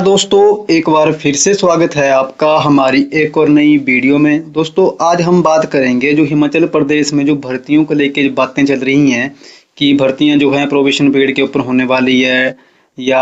दोस्तों, एक बार फिर से स्वागत है आपका हमारी एक और नई वीडियो में। दोस्तों, आज हम बात करेंगे जो हिमाचल प्रदेश में जो भर्तियों को लेके जो बातें चल रही हैं कि भर्तियां जो हैं प्रोबेशन पीरियड के ऊपर होने वाली है या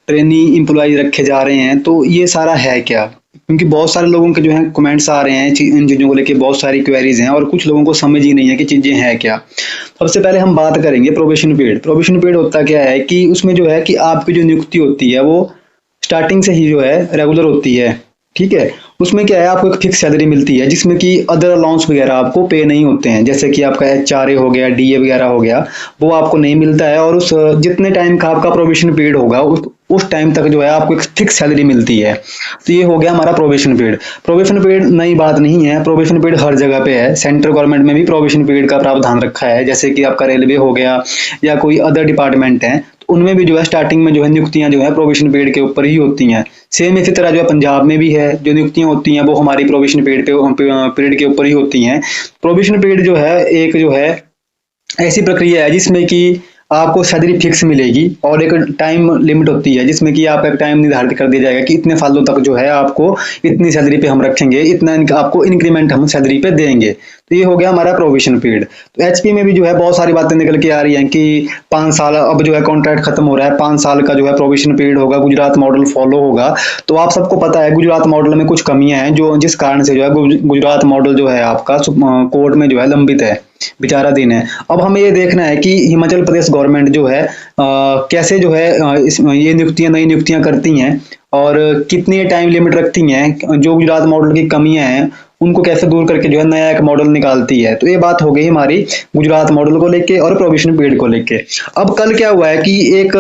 ट्रेनी एम्प्लॉय रखे जा रहे हैं, तो ये सारा है क्या? क्योंकि बहुत सारे लोगों के जो हैं कमेंट्स आ रहे हैं इन चीज़ों को लेके, बहुत सारी क्वेरीज हैं और कुछ लोगों को समझ ही नहीं है कि चीज़ें हैं क्या। सबसे पहले हम बात करेंगे प्रोबेशन पीरियड। प्रोबेशन पीरियड होता क्या है कि उसमें जो है कि आपकी जो नियुक्ति होती है वो स्टार्टिंग से ही जो है रेगुलर होती है। ठीक है, उसमें क्या है, आपको एक फिक्स सैलरी मिलती है जिसमें कि अदर अलाउंस वगैरह आपको पे नहीं होते हैं, जैसे कि आपका एचआरए हो गया, डीए वगैरह हो गया, वो आपको नहीं मिलता है। और उस जितने टाइम का आपका प्रोबेशन पीरियड होगा उस टाइम तक जो है आपको एक फिक्स सैलरी मिलती है। तो ये हो गया हमारा प्रोबेशन पीरियड। प्रोबेशन पीरियड नई बात नहीं है, प्रोबेशन पीरियड हर जगह पे है। सेंट्रल गवर्नमेंट में भी प्रोबेशन पीरियड का प्रावधान रखा है, जैसे कि आपका रेलवे हो गया या कोई अदर डिपार्टमेंट है, तो उनमें भी जो है स्टार्टिंग में जो है नियुक्तियां जो है प्रोबेशन पीरियड के ऊपर ही होती हैं। सेम इसी तरह जो है पंजाब में भी है, जो नियुक्तियां होती हैं वो हमारी प्रोबेशन पीरियड के ऊपर ही होती हैं। प्रोबेशन पीरियड जो है एक जो है ऐसी प्रक्रिया है जिसमें कि आपको सैलरी फिक्स मिलेगी और एक टाइम लिमिट होती है जिसमें कि आपका एक टाइम निर्धारित कर दिया जाएगा कि इतने सालों तक जो है आपको इतनी सैलरी पे हम रखेंगे, इतना आपको इंक्रीमेंट हम सैलरी पे देंगे। तो ये हो गया हमारा प्रोबेशन पीरियड। तो एचपी में भी जो है बहुत सारी बातें निकल के आ रही हैं कि 5 साल अब जो है कॉन्ट्रैक्ट खत्म हो रहा है, 5 साल का जो है प्रोबेशन पीरियड होगा, गुजरात मॉडल फॉलो होगा। तो आप सबको पता है गुजरात मॉडल में कुछ कमियां हैं जो जिस कारण से जो है गुजरात मॉडल जो है आपका कोर्ट में जो है लंबित है, विचाराधीन है। अब हमें ये देखना है कि हिमाचल प्रदेश गवर्नमेंट जो है कैसे जो है ये नई नियुक्तियां करती हैं और कितनी टाइम लिमिट रखती हैं, जो गुजरात मॉडल की कमियां हैं उनको कैसे दूर करके जो है नया एक मॉडल निकालती है। तो ये बात हो गई हमारी गुजरात मॉडल को लेके और प्रोबेशन पीरियड को लेके। अब कल क्या हुआ है कि एक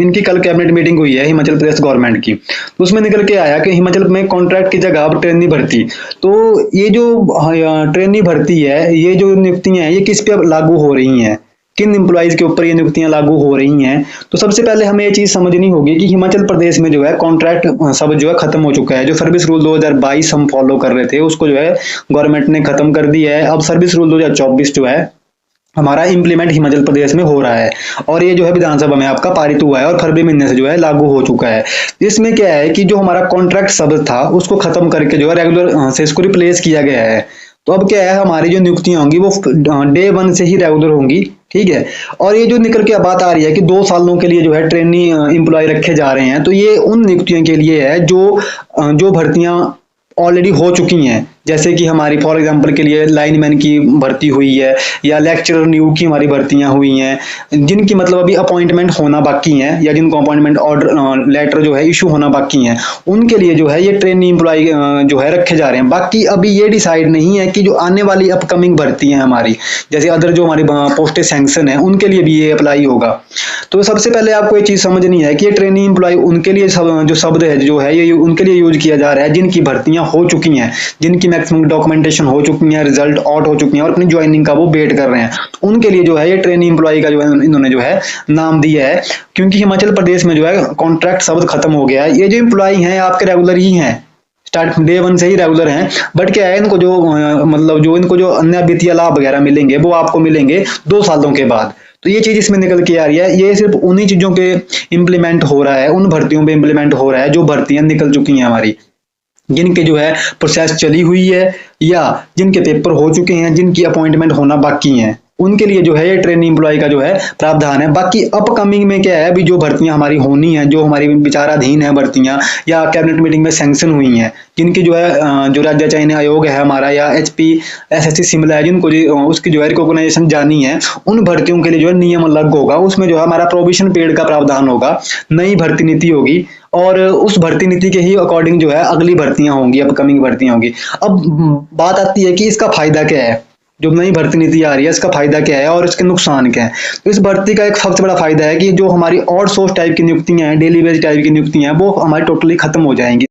इनकी कल कैबिनेट मीटिंग हुई है हिमाचल प्रदेश गवर्नमेंट की, तो उसमें निकल के आया कि हिमाचल में कॉन्ट्रैक्ट की जगह अब ट्रेनी भर्ती। तो ये जो ट्रेनी भर्ती है, ये जो नियुक्तियां हैं ये किस पे लागू हो रही हैं, किन एम्प्लॉइज के ऊपर ये नियुक्तियां लागू हो रही हैं। तो सबसे पहले हमें ये चीज समझनी होगी कि हिमाचल प्रदेश में जो है कॉन्ट्रैक्ट सब जो है खत्म हो चुका है। जो सर्विस रूल 2022 हम फॉलो कर रहे थे उसको जो है गवर्नमेंट ने खत्म कर दिया है। अब सर्विस रूल 2024 जो है हमारा इंप्लीमेंट हिमाचल प्रदेश में हो रहा है और ये जो है विधानसभा में आपका पारित हुआ है और फरवरी महीने से जो है लागू हो चुका है। इसमें क्या है कि जो हमारा कॉन्ट्रैक्ट शब्द था उसको खत्म करके जो है रेगुलर से इसको रिप्लेस किया गया है। तो अब क्या है, हमारी जो नियुक्तियां होंगी वो डे 1 से ही रेगुलर होंगी। ठीक है, और ये जो निकल के बात आ रही है कि 2 सालों के लिए जो है ट्रेनी एम्प्लॉय रखे जा रहे हैं, तो ये उन नियुक्तियों के लिए है जो भर्तियां ऑलरेडी हो चुकी हैं। जैसे कि हमारी फॉर एग्जांपल के लिए लाइनमैन की भर्ती हुई है या लेक्चरर न्यू की हमारी भर्तियां हुई हैं, जिनकी मतलब अभी अपॉइंटमेंट होना बाकी है या जिनको अपॉइंटमेंट ऑर्डर लेटर जो है इशू होना बाकी है, उनके लिए जो है ये ट्रेनी एम्प्लॉय जो है रखे जा रहे हैं। बाकी अभी ये डिसाइड नहीं है कि जो आने वाली अपकमिंग भर्ती है हमारी, जैसे अदर जो हमारी पोस्टें सैंक्शन है उनके लिए भी ये अप्लाई होगा। तो सबसे पहले आपको ये चीज समझनी है कि ये ट्रेनी एम्प्लॉय उनके लिए जो शब्द है जो है ये उनके लिए यूज किया जा रहा है जिनकी भर्तियां हो चुकी हैं, जिनकी मैक्सिमम डॉक्यूमेंटेशन हो चुकी है, रिजल्ट आउट हो चुकी है और अपनी ज्वाइनिंग का वो वेट कर रहे हैं। उनके लिए जो है ये ट्रेनी एम्प्लॉय का जो है इन्होंने जो है नाम दिया है, क्योंकि हिमाचल प्रदेश में जो है कॉन्ट्रैक्ट शब्द खत्म हो गया है। ये जो एम्प्लॉय हैं आपके रेगुलर ही हैं, स्टार्ट डे 1 से ही रेगुलर हैं, बट क्या है इनको जो इनको जो अन्य वित्तीय लाभ वगैरह मिलेंगे वो आपको मिलेंगे 2 सालों के बाद। तो ये चीज इसमें निकल के आ रही है, ये सिर्फ उन्हीं चीजों के इंप्लीमेंट हो रहा है, उन भर्तियों पे इंप्लीमेंट हो रहा है जो भर्तियां निकल चुकी हैं हमारी, जिनके जो है प्रोसेस चली हुई है या जिनके पेपर हो चुके हैं, जिनकी अपॉइंटमेंट होना बाकी है, उनके लिए जो है ये ट्रेनी एम्प्लॉय का जो है प्रावधान है। बाकी अपकमिंग में क्या है, अभी जो भर्तियां हमारी होनी है, जो हमारी विचाराधीन है भर्तियां या कैबिनेट मीटिंग में सैंक्शन हुई हैं, जिनकी जो है जो राज्य चयन आयोग है हमारा या एचपी एसएससी शिमला है, जिनको उसकी जो है रिकॉग्नाइजेशन जानी है, उन भर्तियों के लिए जो है नियम अलग होगा। उसमें जो है हमारा प्रोबेशन पीरियड का प्रावधान होगा, नई भर्ती नीति होगी और उस भर्ती नीति के ही अकॉर्डिंग जो है अगली भर्तियां होंगी, अपकमिंग भर्तियां होंगी। अब बात आती है कि इसका फायदा क्या है, जो नई भर्ती नीति आ रही है इसका फायदा क्या है और इसके नुकसान क्या है। तो इस भर्ती का एक सबसे बड़ा फायदा है कि जो हमारी आउटसोर्स टाइप की नियुक्तियां हैं, डेली बेस टाइप की नियुक्तियां हैं, वो हमारी टोटली खत्म हो जाएंगी।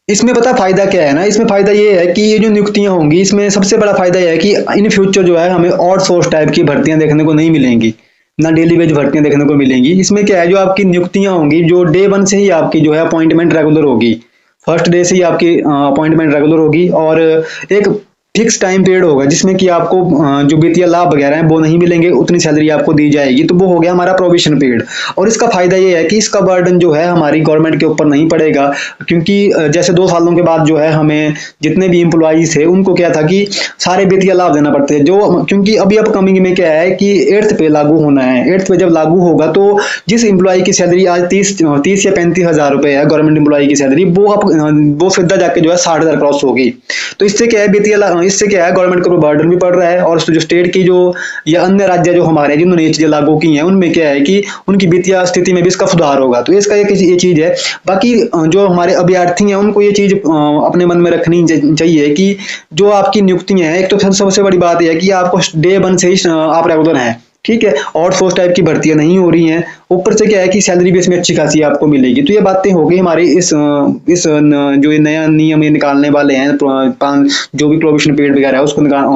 इसमें पता फायदा क्या है ना, इसमें फायदा ये है कि ये जो नियुक्तियां होंगी इसमें सबसे बड़ा फायदा यह है कि इन फ्यूचर जो है हमें आउटसोर्स टाइप की भर्तियां देखने को नहीं मिलेंगी, ना डेली बेस भर्तियां देखने को मिलेंगी। इसमें क्या है, जो आपकी नियुक्तियां होंगी जो डे 1 से ही आपकी जो है अपॉइंटमेंट रेगुलर होगी, फर्स्ट डे से ही आपकी अपॉइंटमेंट रेगुलर होगी और एक फिक्स टाइम पीरियड होगा जिसमें कि आपको जो वित्तीय लाभ वगैरह हैं वो नहीं मिलेंगे, उतनी सैलरी आपको दी जाएगी। तो वो हो गया हमारा प्रोविजन पीरियड। और इसका फायदा ये है कि इसका बर्डन जो है हमारी गवर्नमेंट के ऊपर नहीं पड़ेगा, क्योंकि जैसे 2 सालों के बाद जो है हमें जितने भी एम्प्लॉइज थे उनको क्या था कि सारे वित्तीय लाभ देना पड़ते हैं, जो क्योंकि अभी अपकमिंग में क्या है कि 8th पे लागू होना है। 8th पे जब लागू होगा तो जिस एम्प्लॉय की सैलरी आज 30 या 35 हजार रुपए है गवर्नमेंट एम्प्लॉय की सैलरी, वो सीधा जाके जो है 60 हजार क्रॉस होगी। तो इससे क्या है इससे क्या है गवर्नमेंट को बर्डन भी पड़ रहा है, और जो स्टेट की जो या अन्य राज्य जो हमारे हैं जिन्होंने ये चीजें लागू की हैं उनमें क्या है कि उनकी वित्तीय स्थिति में भी इसका सुधार होगा। तो इसका ये चीज है। बाकी जो हमारे अभ्यर्थी हैं उनको ये चीज अपने मन में रखनी चाहिए कि जो आपकी नियुक्तियां हैं, एक तो सबसे बड़ी बात यह है कि आपको डे 1 से ही आप रेगुलर हैं, ठीक है, आउटसोर्स टाइप की भर्तियां नहीं हो रही हैं। ऊपर से क्या है कि सैलरी भी इसमें अच्छी खासी आपको मिलेगी। तो ये बातें हो गई हमारी जो ये नया नियम ये निकालने वाले हैं, जो भी प्रोविजन पीरियड वगैरह है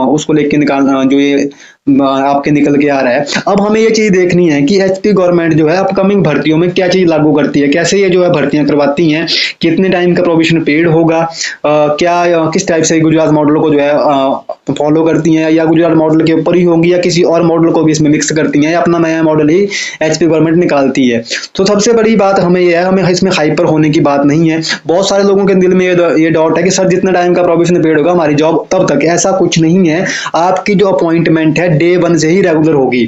उसको लेके जो ये आपके निकल के आ रहा है। अब हमें ये चीज देखनी है कि एचपी गवर्नमेंट जो है अपकमिंग भर्तियों में क्या चीज लागू करती है, कैसे ये जो है भर्तियां करवाती हैं, कितने टाइम का प्रोविजन पीरियड होगा, किस टाइप से गुजरात मॉडल को जो है फॉलो करती हैं, या गुजरात मॉडल के ऊपर ही होंगी, या किसी और मॉडल को भी इसमें मिक्स करती हैं, या अपना नया मॉडल ही एचपी गवर्नमेंट निकालती है। तो सबसे बड़ी बात हमें यह है, हमें इसमें हाइपर होने की बात नहीं है। बहुत सारे लोगों के दिल में ये डाउट है कि सर जितना टाइम का प्रोविजन पीरियड होगा हमारी जॉब तब तक, ऐसा कुछ नहीं है। आपकी जो अपॉइंटमेंट है डे 1 से ही रेगुलर होगी,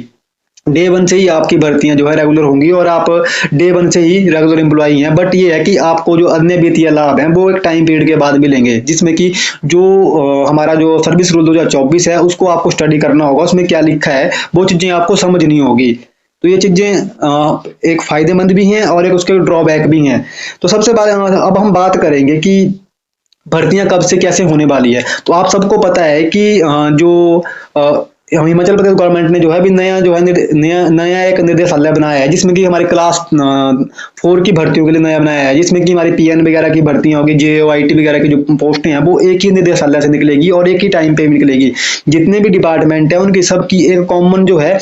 डे 1 से ही आपकी भर्तियां जो है रेगुलर होंगी, और आप डे 1 से ही रेगुलर एम्प्लॉई हैं। बट ये है कि आपको जो अन्य वित्तीय लाभ हैं वो एक टाइम पीरियड के बाद मिलेंगे, जिसमें कि जो हमारा जो सर्विस रूल 2024 है उसको आपको स्टडी करना होगा, उसमें क्या लिखा है वो चीजें आपको समझनी होगी। तो ये चीजें एक फायदेमंद भी हैं और एक उसके ड्रॉबैक भी हैं। तो अब हम बात करेंगे कि भर्तियां कब से कैसे होने वाली है। तो आप सबको पता है कि हिमाचल प्रदेश गवर्नमेंट ने जो है अभी नया एक निर्देशालय बनाया है, जिसमें कि हमारे क्लास 4 की भर्तियों के लिए नया बनाया है, जिसमें कि हमारी पीएन वगैरह की भर्तियां होगी, जेओआईटी वगैरह की जो पोस्टें हैं वो एक ही निर्देशालय से निकलेगी और एक ही टाइम पे निकलेगी। जितने भी डिपार्टमेंट है उनकी सबकी एक कॉमन जो है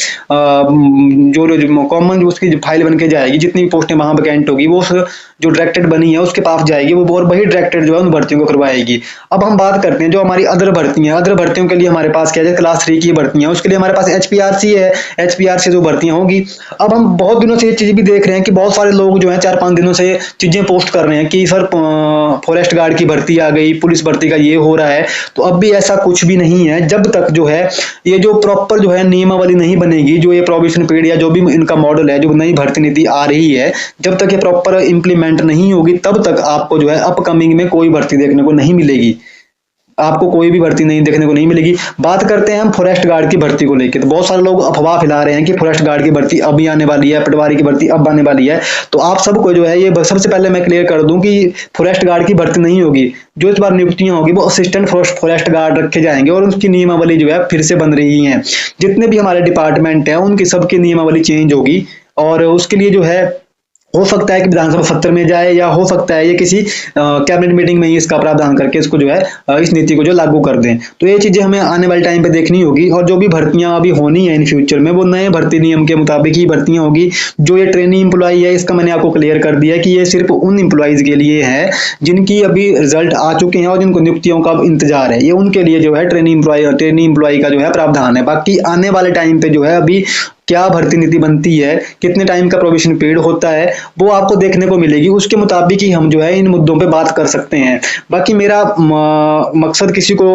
कॉमन उसकी फाइल बन के जाएगी। जितनी भी पोस्टें वहां वैकेंट होगी वो जो डायरेक्टेड बनी है उसके पास जाएगी, वो और वही डायरेक्टेड जो है उन भर्तियों को करवाएगी। अब हम बात करते हैं जो हमारी अदर भर्तियों के लिए हमारे पास क्या है, क्लास 3 की भर्तियां, उसके लिए हमारे पास एचपीआरसी है, एचपीआरसी जो भर्तियां होगी। अब हम बहुत दिनों से ये चीज भी देख रहे हैं कि बहुत सारे लोग जो है 4-5 दिनों से चीजें पोस्ट कर रहे हैं कि सर फॉरेस्ट गार्ड की भर्ती आ गई, पुलिस भर्ती का ये हो रहा है। तो अब भी ऐसा कुछ भी नहीं है, जब तक जो है ये जो प्रॉपर जो है नियमावली नहीं बनेगी, जो ये प्रोविजन पीरियड या जो भी इनका मॉडल है, जो नई भर्ती नीति आ रही है, जब तक ये प्रॉपर इंप्लीमेंट नहीं होगी तब तक आपको जो है अपकमिंग में कोई भर्ती देखने को नहीं मिलेगी, आपको कोई भी भर्ती नहीं देखने को नहीं मिलेगी। बात करते हैं हम फॉरेस्ट गार्ड की भर्ती को लेकर। तो बहुत सारे लोग अफवाह फैला रहे हैं कि फॉरेस्ट गार्ड की भर्ती अभी आने वाली है, पटवारी की भर्ती अब आने वाली है। तो आप सबको जो है ये सबसे पहले मैं क्लियर कर दूं कि फॉरेस्ट गार्ड की भर्ती नहीं होगी। जो इस बार नियुक्तियां होगी वो असिस्टेंट फॉरेस्ट गार्ड रखे जाएंगे और उसकी नियमावली जो है फिर से बन रही है। जितने भी हमारे डिपार्टमेंट है उनकी सबकी नियमावली चेंज होगी, और उसके लिए जो है हो सकता है कि विधानसभा सत्र में जाए, या हो सकता है ये किसी कैबिनेट मीटिंग में ही इसका प्रावधान करके इसको जो है इस नीति को जो लागू कर दें। तो ये चीजें हमें आने वाले टाइम पे देखनी होगी, और जो भी भर्तियां अभी होनी है इन फ्यूचर में वो नए भर्ती नियम के मुताबिक ही भर्तियां होगी। जो ये ट्रेनी एम्प्लॉई है इसका मैंने आपको क्लियर कर दिया कि ये सिर्फ उन एम्प्लॉइज के लिए है जिनकी अभी रिजल्ट आ चुके हैं और जिनको नियुक्तियों का इंतजार है, ये उनके लिए जो है ट्रेनी एम्प्लॉय का जो है प्रावधान है। बाकी आने वाले टाइम पे जो है अभी क्या भर्ती नीति बनती है, कितने टाइम का प्रोविजन पीरियड होता है, वो आपको देखने को मिलेगी। उसके मुताबिक ही हम जो है इन मुद्दों पे बात कर सकते हैं। बाकी मेरा मकसद किसी को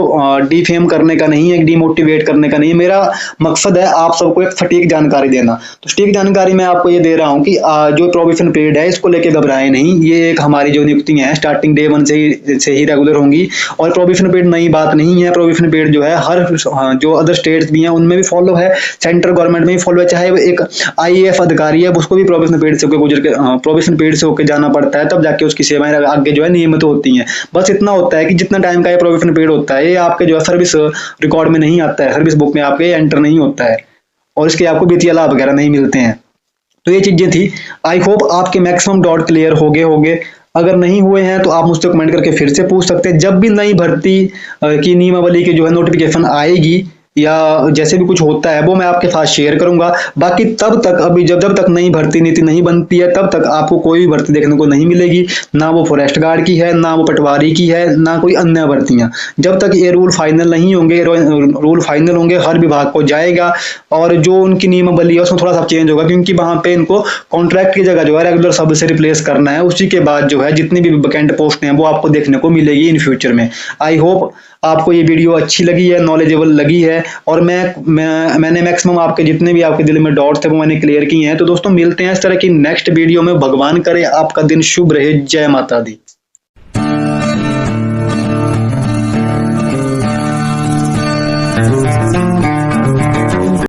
डिफेम करने का नहीं है, डिमोटिवेट करने का नहीं है। मेरा मकसद है आप सबको एक सटीक जानकारी देना। तो सटीक जानकारी मैं आपको ये दे रहा हूँ कि जो प्रोविजन पीरियड है इसको लेके घबराए नहीं। ये एक हमारी जो नियुक्तियां हैं स्टार्टिंग डे 1 से ही रेगुलर होंगी, और प्रोविजन पीरियड नई बात नहीं है। प्रोविजन पीरियड जो है हर जो अदर स्टेट्स भी हैं उनमें भी फॉलो है, सेंट्रल गवर्नमेंट में भी फॉलो है। चाहे वो एक आईएएफ अधिकारी है उसको भी प्रोविजन पीरियड से होकर जाना पड़ता है, तब जाके उसकी सेवाएं आगे जो है नियमित होती हैं। बस इतना होता है कि जितना टाइम का ये प्रोविजन पीरियड होता है ये आपके जो है सर्विस रिकॉर्ड में नहीं आता है, सर्विस बुक में आपके एंटर नहीं होता है, और इसके आपको वित्तीय लाभ वगैरह नहीं मिलते हैं। तो ये चीजें थी। आई होप आपके मैक्सिमम डाउट क्लियर होगे। अगर नहीं हुए हैं तो आप मुझसे कमेंट करके फिर से पूछ सकते हैं। जब भी नई भर्ती की नियमावली की जो है नोटिफिकेशन आएगी या जैसे भी कुछ होता है वो मैं आपके साथ शेयर करूंगा। बाकी तब तक अभी जब जब तक नई भर्ती नीति नहीं बनती है तब तक आपको कोई भी भर्ती देखने को नहीं मिलेगी, ना वो फॉरेस्ट गार्ड की है, ना वो पटवारी की है, ना कोई अन्य भर्तियां। जब तक ये रूल फाइनल नहीं होंगे, रूल फाइनल होंगे हर विभाग को जाएगा और जो उनकी नियमावली है उसमें थोड़ा सा चेंज होगा, क्योंकि वहां पे इनको कॉन्ट्रैक्ट की जगह जो है रेगुलर सब से रिप्लेस करना है। उसी के बाद जो है जितनी भी वैकेंट पोस्ट हैं वो आपको देखने को मिलेगी इन फ्यूचर में। आई होप आपको ये वीडियो अच्छी लगी है, नॉलेजेबल लगी है, और मैंने मैक्सिमम आपके जितने भी आपके दिल में डाउट्स थे वो मैंने क्लियर किए हैं। तो दोस्तों मिलते हैं इस तरह की नेक्स्ट वीडियो में। भगवान करे आपका दिन शुभ रहे। जय माता दी।